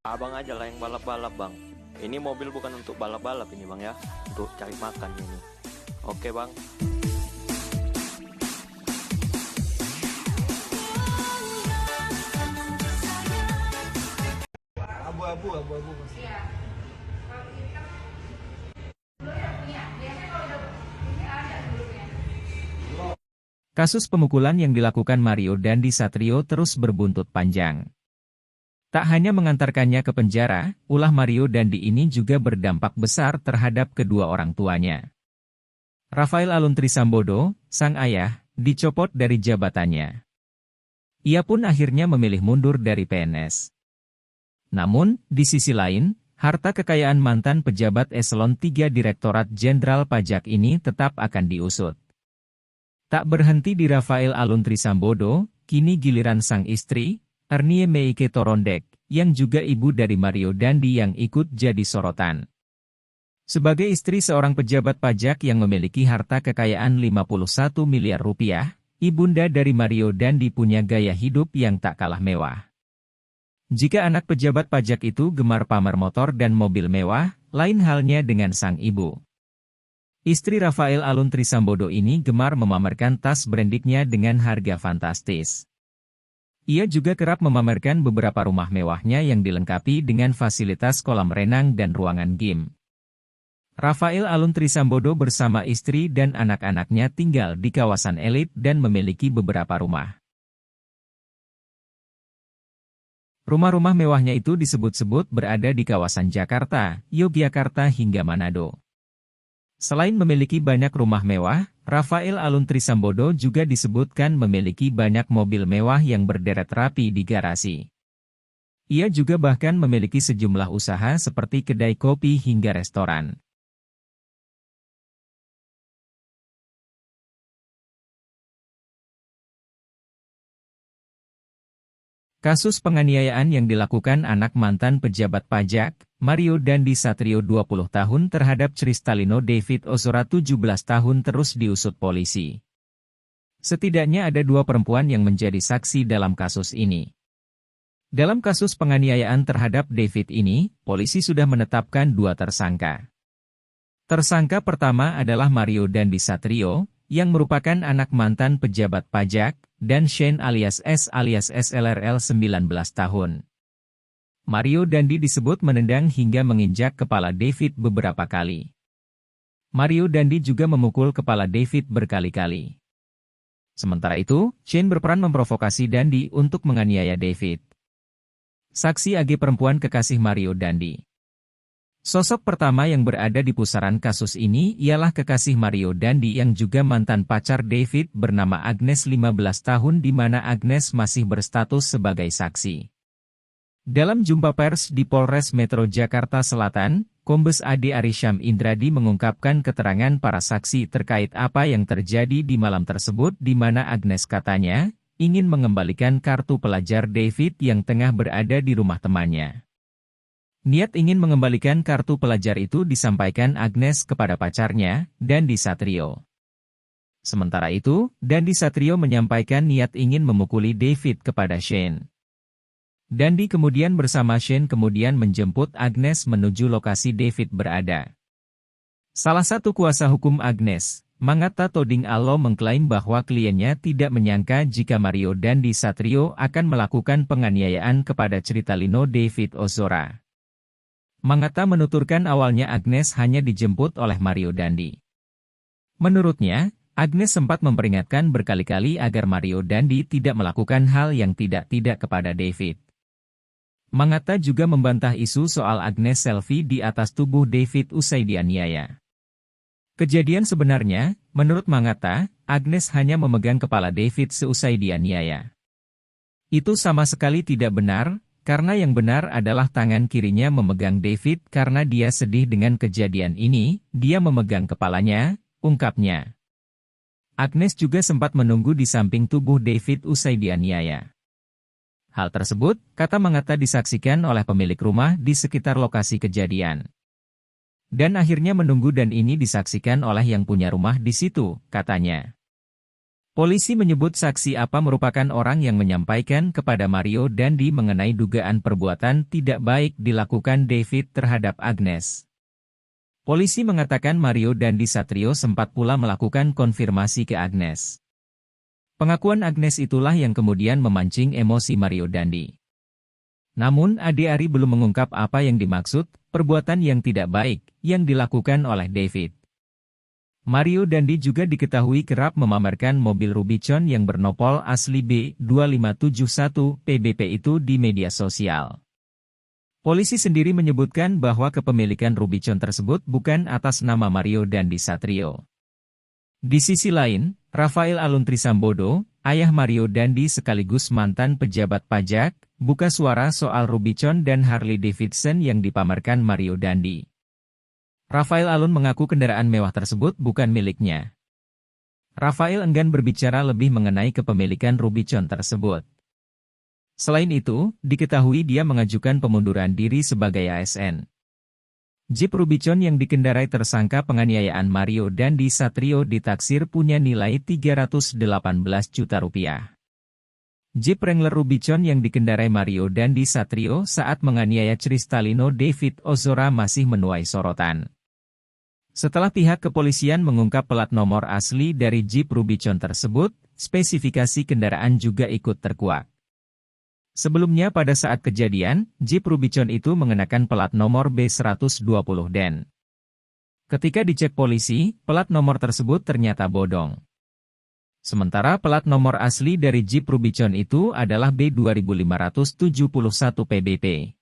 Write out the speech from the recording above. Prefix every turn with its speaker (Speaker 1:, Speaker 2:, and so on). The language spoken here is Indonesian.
Speaker 1: Abang aja lah yang balap-balap bang. Ini mobil bukan untuk balap-balap ini bang ya, untuk cari makan ini. Oke bang.
Speaker 2: Abu-abu.
Speaker 3: Kasus pemukulan yang dilakukan Mario Dandi Satrio terus berbuntut panjang. Tak hanya mengantarkannya ke penjara, ulah Mario Dandi ini juga berdampak besar terhadap kedua orang tuanya. Rafael Alun Trisambodo, sang ayah, dicopot dari jabatannya. Ia pun akhirnya memilih mundur dari PNS. Namun, di sisi lain, harta kekayaan mantan pejabat eselon 3 Direktorat Jenderal Pajak ini tetap akan diusut. Tak berhenti di Rafael Alun Trisambodo, kini giliran sang istri, Ernie Meike Torondek, yang juga ibu dari Mario Dandi yang ikut jadi sorotan. Sebagai istri seorang pejabat pajak yang memiliki harta kekayaan 51 miliar rupiah, ibunda dari Mario Dandi punya gaya hidup yang tak kalah mewah. Jika anak pejabat pajak itu gemar pamer motor dan mobil mewah, lain halnya dengan sang ibu. Istri Rafael Alun Trisambodo ini gemar memamerkan tas brandingnya dengan harga fantastis. Ia juga kerap memamerkan beberapa rumah mewahnya yang dilengkapi dengan fasilitas kolam renang dan ruangan gym. Rafael Alun Trisambodo bersama istri dan anak-anaknya tinggal di kawasan elit dan memiliki beberapa rumah. Rumah-rumah mewahnya itu disebut-sebut berada di kawasan Jakarta, Yogyakarta hingga Manado. Selain memiliki banyak rumah mewah, Rafael Alun Trisambodo juga disebutkan memiliki banyak mobil mewah yang berderet rapi di garasi. Ia juga bahkan memiliki sejumlah usaha seperti kedai kopi hingga restoran. Kasus penganiayaan yang dilakukan anak mantan pejabat pajak, Mario Dandi Satrio 20 tahun terhadap Cristalino David Ozora 17 tahun terus diusut polisi. Setidaknya ada 2 perempuan yang menjadi saksi dalam kasus ini. Dalam kasus penganiayaan terhadap David ini, polisi sudah menetapkan 2 tersangka. Tersangka pertama adalah Mario Dandi Satrio, yang merupakan anak mantan pejabat pajak, dan Shane alias S alias SLRL 19 tahun. Mario Dandi disebut menendang hingga menginjak kepala David beberapa kali. Mario Dandi juga memukul kepala David berkali-kali. Sementara itu, Shane berperan memprovokasi Dandi untuk menganiaya David. Saksi AG perempuan kekasih Mario Dandi. Sosok pertama yang berada di pusaran kasus ini ialah kekasih Mario Dandi yang juga mantan pacar David bernama Agnes 15 tahun di mana Agnes masih berstatus sebagai saksi. Dalam jumpa pers di Polres Metro Jakarta Selatan, Kombes AD Arisyam Indradi mengungkapkan keterangan para saksi terkait apa yang terjadi di malam tersebut di mana Agnes katanya ingin mengembalikan kartu pelajar David yang tengah berada di rumah temannya. Niat ingin mengembalikan kartu pelajar itu disampaikan Agnes kepada pacarnya, Dandi Satrio. Sementara itu, Dandi Satrio menyampaikan niat ingin memukuli David kepada Shane. Dandi kemudian bersama Shane kemudian menjemput Agnes menuju lokasi David berada. Salah satu kuasa hukum Agnes, Mangatta Toding Allo mengklaim bahwa kliennya tidak menyangka jika Mario Dandi Satrio akan melakukan penganiayaan kepada Cristalino David Ozora. Mangatta menuturkan awalnya Agnes hanya dijemput oleh Mario Dandi. Menurutnya, Agnes sempat memperingatkan berkali-kali agar Mario Dandi tidak melakukan hal yang tidak-tidak kepada David. Mangatta juga membantah isu soal Agnes selfie di atas tubuh David usai dianiaya. Kejadian sebenarnya, menurut Mangatta, Agnes hanya memegang kepala David seusai dianiaya. Itu sama sekali tidak benar, karena yang benar adalah tangan kirinya memegang David karena dia sedih dengan kejadian ini, dia memegang kepalanya, ungkapnya. Agnes juga sempat menunggu di samping tubuh David usai dianiaya. Hal tersebut, kata Mangata, disaksikan oleh pemilik rumah di sekitar lokasi kejadian. Dan akhirnya menunggu dan ini disaksikan oleh yang punya rumah di situ, katanya. Polisi menyebut saksi apa merupakan orang yang menyampaikan kepada Mario Dandi mengenai dugaan perbuatan tidak baik dilakukan David terhadap Agnes. Polisi mengatakan Mario Dandi Satrio sempat pula melakukan konfirmasi ke Agnes. Pengakuan Agnes itulah yang kemudian memancing emosi Mario Dandi. Namun Ade Ari belum mengungkap apa yang dimaksud perbuatan yang tidak baik yang dilakukan oleh David. Mario Dandi juga diketahui kerap memamerkan mobil Rubicon yang bernopol asli B2571 PBP itu di media sosial. Polisi sendiri menyebutkan bahwa kepemilikan Rubicon tersebut bukan atas nama Mario Dandi Satrio. Di sisi lain, Rafael Alun Trisambodo, ayah Mario Dandi sekaligus mantan pejabat pajak, buka suara soal Rubicon dan Harley Davidson yang dipamerkan Mario Dandi. Rafael Alun mengaku kendaraan mewah tersebut bukan miliknya. Rafael enggan berbicara lebih mengenai kepemilikan Rubicon tersebut. Selain itu, diketahui dia mengajukan pengunduran diri sebagai ASN. Jeep Rubicon yang dikendarai tersangka penganiayaan Mario Dandi Satrio ditaksir punya nilai 318 juta rupiah. Jeep Wrangler Rubicon yang dikendarai Mario Dandi Satrio saat menganiaya Cristalino David Ozora masih menuai sorotan. Setelah pihak kepolisian mengungkap plat nomor asli dari Jeep Rubicon tersebut, spesifikasi kendaraan juga ikut terkuak. Sebelumnya pada saat kejadian, Jeep Rubicon itu mengenakan plat nomor B120 dan ketika dicek polisi, plat nomor tersebut ternyata bodong. Sementara plat nomor asli dari Jeep Rubicon itu adalah B2571 PBP.